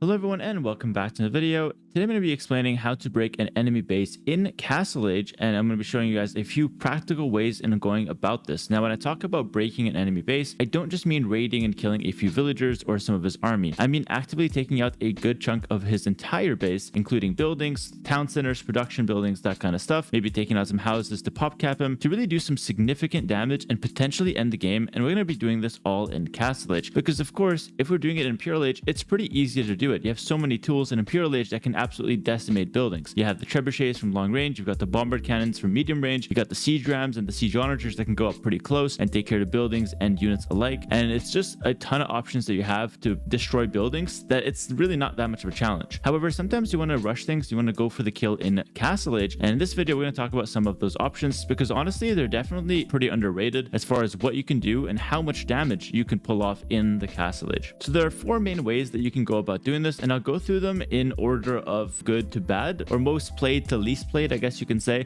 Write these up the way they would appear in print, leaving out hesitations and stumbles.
Hello everyone and welcome back to the video. Today I'm going to be explaining how to break an enemy base in Castle Age, and I'm going to be showing you guys a few practical ways in going about this. Now when I talk about breaking an enemy base, I don't just mean raiding and killing a few villagers or some of his army. I mean actively taking out a good chunk of his entire base, including buildings, town centers, production buildings, that kind of stuff. Maybe taking out some houses to pop cap him to really do some significant damage and potentially end the game. And we're going to be doing this all in Castle Age because of course if we're doing it in Imperial Age, it's pretty easy to do it. You have so many tools in Imperial Age that can absolutely decimate buildings. You have the trebuchets from long range, you've got the bombard cannons from medium range, you got the siege rams and the siege onagers that can go up pretty close and take care of buildings and units alike. And it's just a ton of options that you have to destroy buildings that it's really not that much of a challenge. However, sometimes you want to rush things, you want to go for the kill in Castle Age. And in this video, we're going to talk about some of those options because honestly, they're definitely pretty underrated as far as what you can do and how much damage you can pull off in the Castle Age. So there are four main ways that you can go about doing this, and I'll go through them in order of good to bad, or most played to least played, I guess you can say.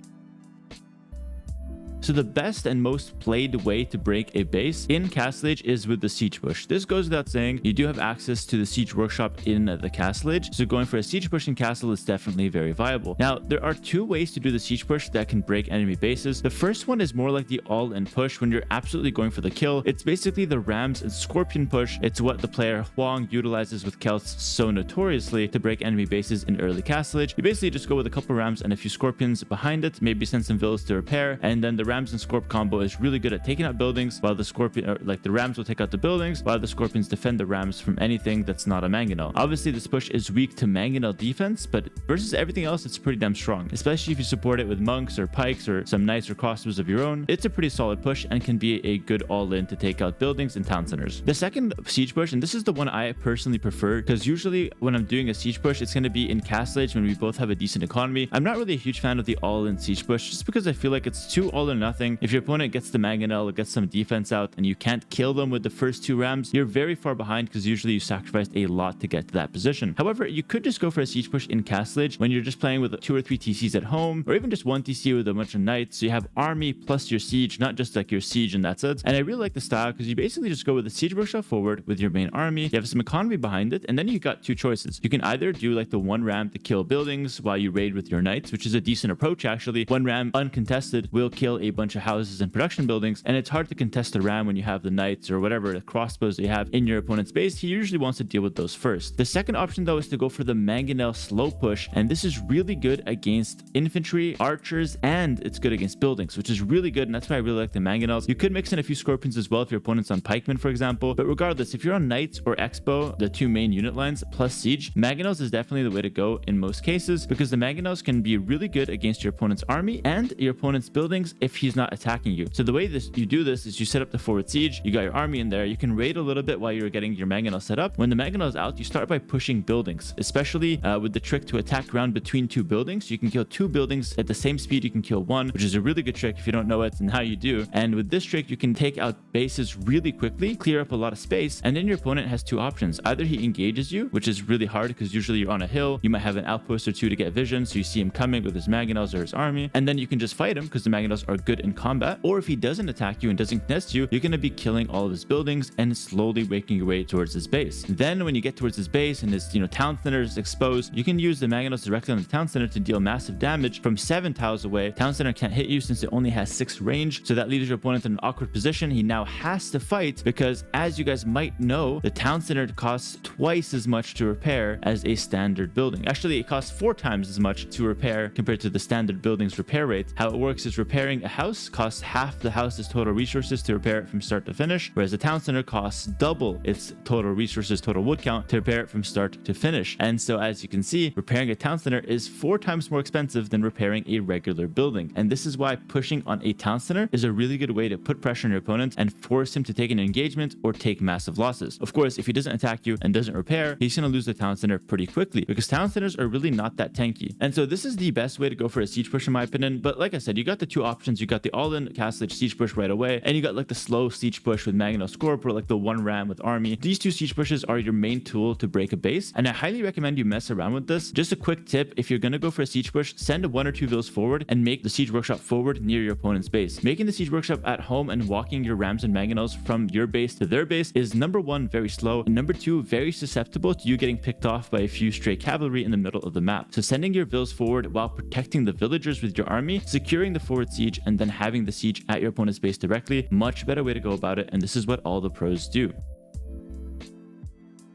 So the best and most played way to break a base in Castle Age is with the Siege Push. This goes without saying, you do have access to the Siege Workshop in the Castle Age, so going for a Siege Push in Castle is definitely very viable. Now, there are two ways to do the Siege Push that can break enemy bases. The first one is more like the all-in push when you're absolutely going for the kill. It's basically the Rams and Scorpion push. It's what the player Huang utilizes with Celts so notoriously to break enemy bases in early Castle Age. You basically just go with a couple Rams and a few Scorpions behind it, maybe send some villas to repair, and then the Rams and Scorp combo is really good at taking out buildings, while the Scorpion, or like the Rams will take out the buildings, while the Scorpions defend the Rams from anything that's not a mangonel. Obviously, this push is weak to mangonel defense, but versus everything else, it's pretty damn strong, especially if you support it with monks or pikes or some knights or crossbows of your own. It's a pretty solid push and can be a good all-in to take out buildings and town centers. The second siege push, and this is the one I personally prefer, because usually when I'm doing a siege push, it's going to be in Castle Age when we both have a decent economy. I'm not really a huge fan of the all-in siege push, just because I feel like it's too all or nothing. If your opponent gets the mangonel or gets some defense out and you can't kill them with the first two Rams, you're very far behind because usually you sacrificed a lot to get to that position. However, you could just go for a siege push in Castle Age when you're just playing with 2 or 3 TCs at home, or even just 1 TC with a bunch of knights, so you have army plus your siege, not just like your siege and that's it. And I really like the style because you basically just go with the siege workshop forward with your main army, you have some economy behind it, and then you got two choices. You can either do like the 1 Ram to kill buildings while you raid with your knights, which is a decent approach actually. 1 Ram uncontested will kill a bunch of houses and production buildings, and it's hard to contest the Ram when you have the knights or whatever the crossbows that you have in your opponent's base. He usually wants to deal with those first. The second option though is to go for the mangonel slow push, and this is really good against infantry, archers, and it's good against buildings, which is really good, and that's why I really like the mangonels. You could mix in a few scorpions as well if your opponent's on pikemen, for example, but regardless, if you're on knights or expo, the 2 main unit lines plus siege, mangonels is definitely the way to go in most cases, because the mangonels can be really good against your opponent's army and your opponent's buildings if he's not attacking you. So the way you do this is you set up the forward siege, you got your army in there, you can raid a little bit while you're getting your mangonel set up. When the mangonel is out, you start by pushing buildings, especially with the trick to attack ground between 2 buildings. You can kill 2 buildings at the same speed you can kill 1, which is a really good trick if you don't know it and how you do. And with this trick, you can take out bases really quickly, clear up a lot of space, and then your opponent has 2 options. Either he engages you, which is really hard because usually you're on a hill, you might have an outpost or 2 to get vision, so you see him coming with his mangonels or his army, and then you can just fight him because the mangonels are good in combat. Or if he doesn't attack you and doesn't contest you, you're going to be killing all of his buildings and slowly making your way towards his base. Then when you get towards his base and his town center is exposed, you can use the mangonels directly on the town center to deal massive damage from 7 tiles away. Town center can't hit you since it only has 6 range, so that leaves your opponent in an awkward position. He now has to fight because, as you guys might know, the town center costs twice as much to repair as a standard building. Actually, it costs 4 times as much to repair compared to the standard building's repair rate. How it works is repairing a house costs half the house's total resources to repair it from start to finish, whereas the town center costs double its total resources, total wood count to repair it from start to finish. And so as you can see, repairing a town center is 4 times more expensive than repairing a regular building. And this is why pushing on a town center is a really good way to put pressure on your opponent and force him to take an engagement or take massive losses. Of course, if he doesn't attack you and doesn't repair, he's going to lose the town center pretty quickly because town centers are really not that tanky. And so this is the best way to go for a siege push in my opinion. But like I said, you got the 2 options. You got the all-in castle age siege push right away, and you got like the slow siege push with Magno Scorp or like the one ram with army. These two siege pushes are your main tool to break a base, and I highly recommend you mess around with this. Just a quick tip: if you're gonna go for a siege push, send 1 or 2 vills forward and make the siege workshop forward near your opponent's base. Making the siege workshop at home and walking your rams and Magnos from your base to their base is number 1, very slow, and number 2, very susceptible to you getting picked off by a few stray cavalry in the middle of the map. So sending your vills forward while protecting the villagers with your army, securing the forward siege, and then having the siege at your opponent's base directly, much better way to go about it, and this is what all the pros do.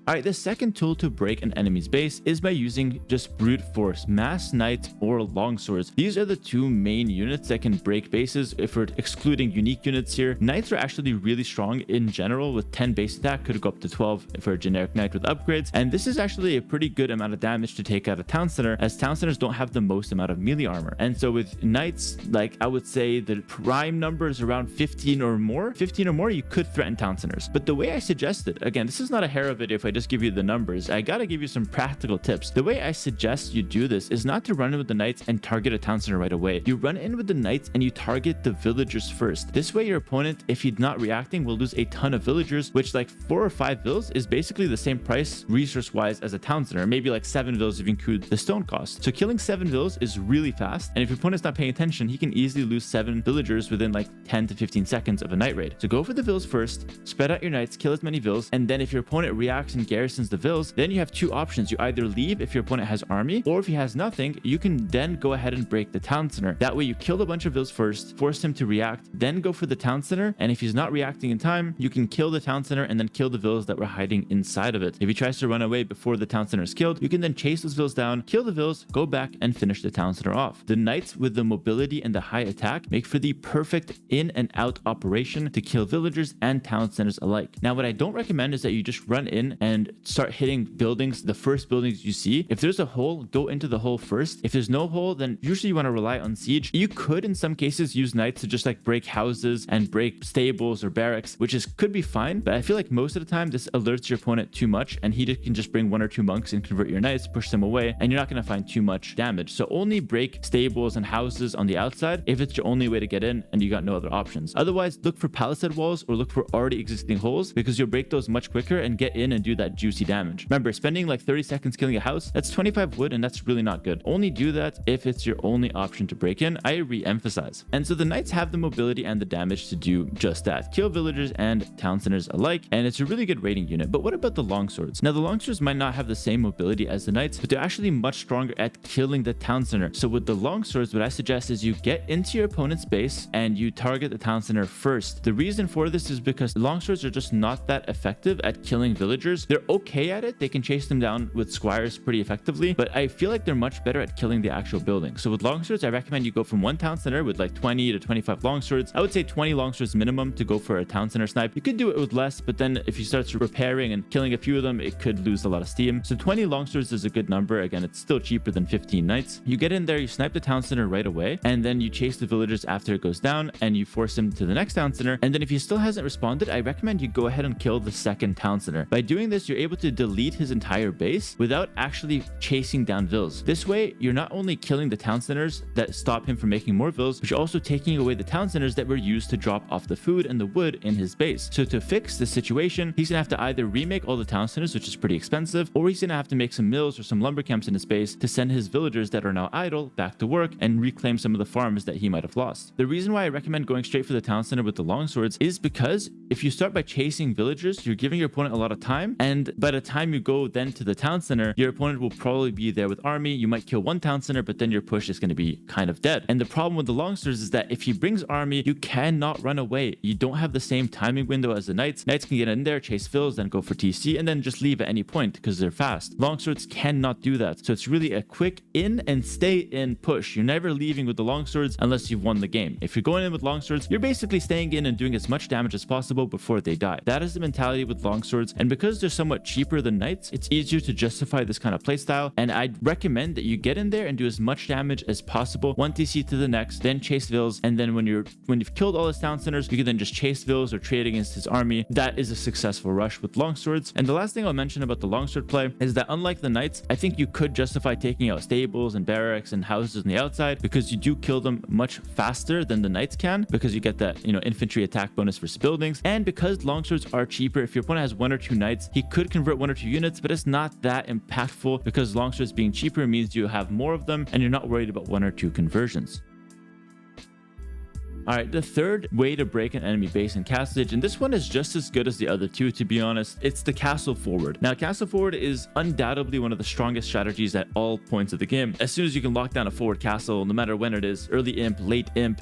Alright, the second tool to break an enemy's base is by using just brute force, mass knights or longswords. These are the two main units that can break bases. If we're excluding unique units here, knights are actually really strong in general with 10 base attack, could go up to 12 for a generic knight with upgrades, and this is actually a pretty good amount of damage to take out a town center, as town centers don't have the most amount of melee armor. And so with knights, like I would say the prime number is around 15 or more, you could threaten town centers. But the way I suggested, again, this is not a Hera video if I just give you the numbers, I gotta give you some practical tips. The way I suggest you do this is not to run in with the knights and target a town center right away. You run in with the knights and you target the villagers first. This way your opponent, if he's not reacting, will lose a ton of villagers, which like 4 or 5 vills is basically the same price resource wise as a town center, maybe like 7 vills if you include the stone cost. So killing 7 vills is really fast, and if your opponent's not paying attention, he can easily lose 7 villagers within like 10 to 15 seconds of a knight raid. So go for the vills first, spread out your knights, kill as many vills, and then if your opponent reacts and garrisons the vills, then you have 2 options. You either leave if your opponent has army, or if he has nothing, you can then go ahead and break the town center. That way you kill a bunch of vills first, force him to react, then go for the town center, and if he's not reacting in time, you can kill the town center and then kill the vills that were hiding inside of it. If he tries to run away before the town center is killed, you can then chase those vills down, kill the vills, go back and finish the town center off. The knights with the mobility and the high attack make for the perfect in and out operation to kill villagers and town centers alike. Now what I don't recommend is that you just run in and start hitting buildings, the first buildings you see. If there's a hole, go into the hole first. If there's no hole, then usually you want to rely on siege. You could in some cases use knights to just like break houses and break stables or barracks, which could be fine, but I feel like most of the time this alerts your opponent too much, and he can just bring 1 or 2 monks and convert your knights, push them away, and you're not going to find too much damage. So only break stables and houses on the outside if it's your only way to get in and you got no other options. Otherwise, look for palisade walls or look for already existing holes, because you'll break those much quicker and get in and do that juicy damage. Remember, spending like 30 seconds killing a house, that's 25 wood, and that's really not good. Only do that if it's your only option to break in, I re-emphasize. And so the knights have the mobility and the damage to do just that, kill villagers and town centers alike, and it's a really good raiding unit. But what about the longswords? Now the longswords might not have the same mobility as the knights, but they're actually much stronger at killing the town center. So with the longswords, what I suggest is you get into your opponent's base and you target the town center first. The reason for this is because longswords are just not that effective at killing villagers. They're okay at it, they can chase them down with squires pretty effectively, but I feel like they're much better at killing the actual building. So with longswords, I recommend you go from 1 town center with like 20 to 25 longswords. I would say 20 longswords minimum to go for a town center snipe. You could do it with less, but then if you start repairing and killing a few of them, it could lose a lot of steam. So 20 longswords is a good number. Again, it's still cheaper than 15 knights. You get in there, you snipe the town center right away, and then you chase the villagers after it goes down, and you force him to the next town center. And then if he still hasn't responded, I recommend you go ahead and kill the second town center. By doing this, you're able to delete his entire base without actually chasing down vills. This way, you're not only killing the town centers that stop him from making more vills, but you're also taking away the town centers that were used to drop off the food and the wood in his base. So to fix this situation, he's gonna have to either remake all the town centers, which is pretty expensive, or he's gonna have to make some mills or some lumber camps in his base to send his villagers that are now idle back to work and reclaim some of the farms that he might have lost. The reason why I recommend going straight for the town center with the longswords is because if you start by chasing villagers, you're giving your opponent a lot of time, and by the time you go then to the town center, your opponent will probably be there with army. You might kill 1 town center, but then your push is going to be kind of dead. And the problem with the longswords is that if he brings army, you cannot run away. You don't have the same timing window as the knights. Knights can get in there, chase fills, then go for TC, and then just leave at any point because they're fast. Longswords cannot do that. So it's really a quick in and stay in push. You're never leaving with the longswords unless you've won the game. If you're going in with longswords, you're basically staying in and doing as much damage as possible before they die. That is the mentality with longswords, and because they're somewhat cheaper than knights, it's easier to justify this kind of playstyle, and I'd recommend that you get in there and do as much damage as possible, one TC to the next, then chase vills, and then when you've killed all his town centers, you can then just chase vills or trade against his army. That is a successful rush with longswords. And the last thing I'll mention about the longsword play is that unlike the knights, I think you could justify taking out stables and barracks and houses on the outside, because you do kill them much faster than the knights can, because you get that, infantry attack bonus versus buildings. And because longswords are cheaper, if your opponent has 1 or 2 knights, he could convert 1 or 2 units, but it's not that impactful because longswords being cheaper means you have more of them and you're not worried about 1 or 2 conversions. All right, the third way to break an enemy base in Castle Age, and this one is just as good as the other two, to be honest, it's the castle forward. Now, castle forward is undoubtedly one of the strongest strategies at all points of the game. As soon as you can lock down a forward castle, no matter when it is, early imp,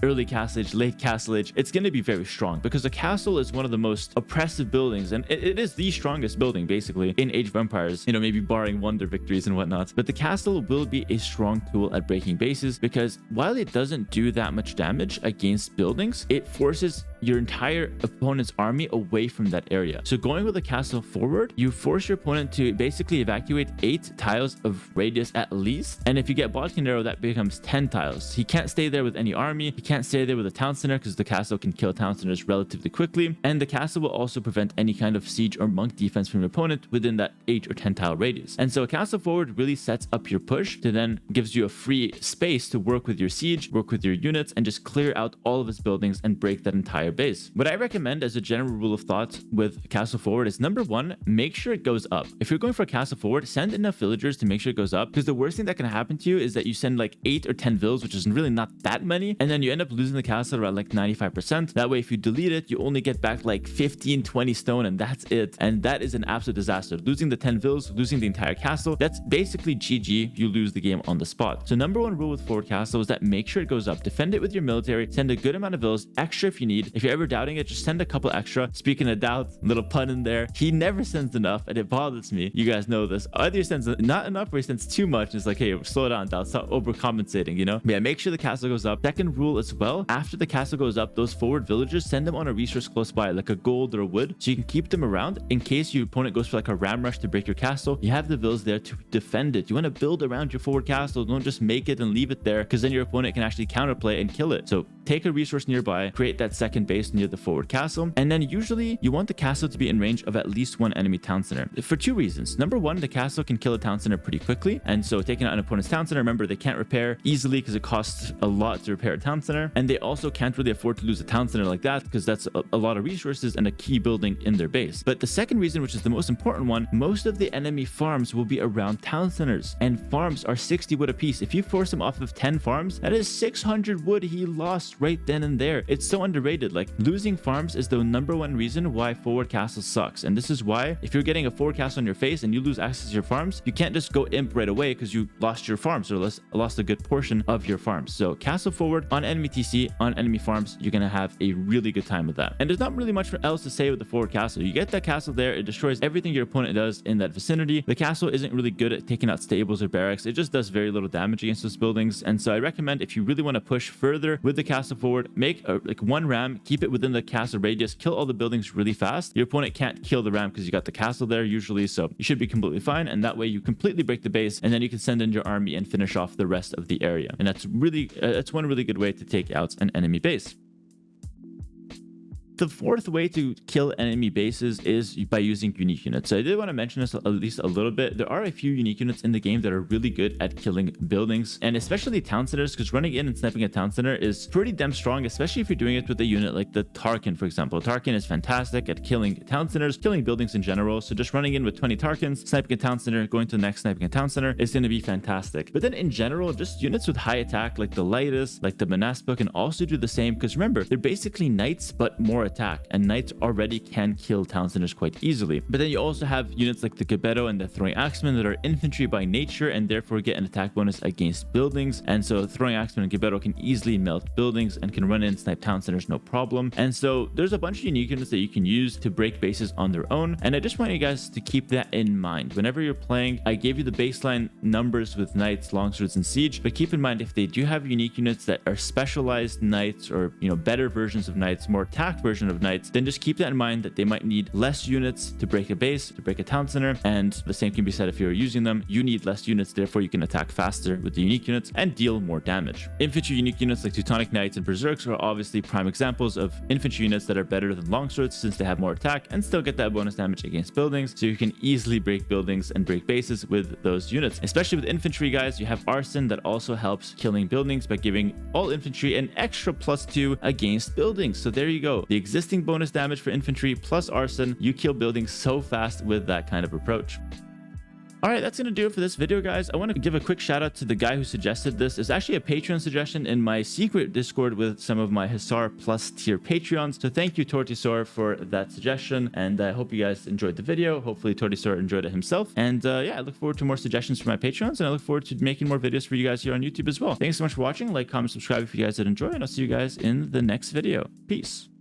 early Castle Age, late Castle Age, it's going to be very strong because a castle is one of the most oppressive buildings, and it is the strongest building, basically, in Age of Empires, maybe barring wonder victories and whatnot. But the castle will be a strong tool at breaking bases because while it doesn't do that much damage against buildings, it forces your entire opponent's army away from that area. So going with a castle forward, you force your opponent to basically evacuate 8 tiles of radius at least. And if you get Bodkin Arrow, that becomes 10 tiles. He can't stay there with any army. He can't stay there with a town center because the castle can kill town centers relatively quickly. And the castle will also prevent any kind of siege or monk defense from your opponent within that 8 or 10 tile radius. And so a castle forward really sets up your push to then gives you a free space to work with your siege, work with your units, and just clear out all of his buildings and break that entire base. What I recommend as a general rule of thought with castle forward is number 1, make sure it goes up. If you're going for a castle forward, send enough villagers to make sure it goes up, because the worst thing that can happen to you is that you send like 8 or 10 vills, which is really not that many, and then you end up losing the castle around like 95%. That way, if you delete it, you only get back like 15, 20 stone, and that's it. And that is an absolute disaster. Losing the 10 vills, losing the entire castle, that's basically GG. You lose the game on the spot. So number 1 rule with forward castle is that make sure it goes up. Defend it with your military, send a good amount of vills, extra if you need. If you're ever doubting it, just send a couple extra. Speaking of doubt, little pun in there, he never sends enough and it bothers me. You guys know this. Either he sends not enough or he sends too much and it's like, hey, slow down, doubt, stop overcompensating, But yeah, make sure the castle goes up. Second rule as well, after the castle goes up, those forward villagers, send them on a resource close by, like a gold or a wood, so you can keep them around in case your opponent goes for like a ram rush to break your castle. You have the vills there to defend it. You want to build around your forward castle. Don't just make it and leave it there, because then your opponent can actually counterplay and kill it. So take a resource nearby, create that second base near the forward castle, and then usually you want the castle to be in range of at least 1 enemy town center for 2 reasons. Number 1, the castle can kill a town center pretty quickly, and so taking out an opponent's town center, remember, they can't repair easily because it costs a lot to repair a town center, and they also can't really afford to lose a town center like that because that's a lot of resources and a key building in their base. But the second reason, which is the most important one, most of the enemy farms will be around town centers, and farms are 60 wood apiece. If you force him off of 10 farms, that is 600 wood he lost right then and there. It's so underrated. Like, losing farms is the number 1 reason why forward castle sucks. And this is why if you're getting a forward castle on your face and you lose access to your farms, you can't just go imp right away because you lost your farms or lost a good portion of your farms. So castle forward on enemy TC, on enemy farms, you're going to have a really good time with that. And there's not really much else to say with the forward castle. You get that castle there, it destroys everything your opponent does in that vicinity. The castle isn't really good at taking out stables or barracks. It just does very little damage against those buildings. And so I recommend, if you really want to push further with the castle forward, make like 1 ram, keep it within the castle radius, kill all the buildings really fast. Your opponent can't kill the ram because you got the castle there usually, so you should be completely fine. And that way you completely break the base, and then you can send in your army and finish off the rest of the area. And that's one really good way to take out an enemy base. The fourth way to kill enemy bases is by using unique units. So I did want to mention this at least a little bit. There are a few unique units in the game that are really good at killing buildings, and especially town centers, because running in and sniping a town center is pretty damn strong, especially if you're doing it with a unit like the Tarkin, for example. Tarkin is fantastic at killing town centers, killing buildings in general. So just running in with 20 Tarkins, sniping a town center, going to the next, sniping a town center is going to be fantastic. But then in general, just units with high attack like the Lightest, like the Manaspa, can also do the same, because remember, they're basically knights but more attack, and knights already can kill town centers quite easily. But then you also have units like the Gebetto and the Throwing Axemen that are infantry by nature and therefore get an attack bonus against buildings. And so Throwing Axemen and Gebetto can easily melt buildings and can run in and snipe town centers no problem. And so there's a bunch of unique units that you can use to break bases on their own, and I just want you guys to keep that in mind whenever you're playing. I gave you the baseline numbers with knights, longswords, and siege, but keep in mind, if they do have unique units that are specialized knights or better versions of knights, more attack versions version of knights, then just keep that in mind that they might need less units to break a base, to break a town center, and the same can be said if you're using them. You need less units, therefore you can attack faster with the unique units and deal more damage. Infantry unique units like Teutonic Knights and Berserks are obviously prime examples of infantry units that are better than longswords since they have more attack and still get that bonus damage against buildings, so you can easily break buildings and break bases with those units. Especially with infantry, guys, you have arson that also helps killing buildings by giving all infantry an extra +2 against buildings. So there you go, the existing bonus damage for infantry plus arson. You kill buildings so fast with that kind of approach. All right, that's going to do it for this video, guys. I want to give a quick shout out to the guy who suggested this. It's actually a Patreon suggestion in my secret Discord with some of my Hussar Plus tier Patreons. So thank you, Tortisor, for that suggestion. And I hope you guys enjoyed the video. Hopefully Tortisor enjoyed it himself. And yeah, I look forward to more suggestions from my Patreons. And I look forward to making more videos for you guys here on YouTube as well. Thanks so much for watching. Like, comment, subscribe if you guys did enjoy. And I'll see you guys in the next video. Peace.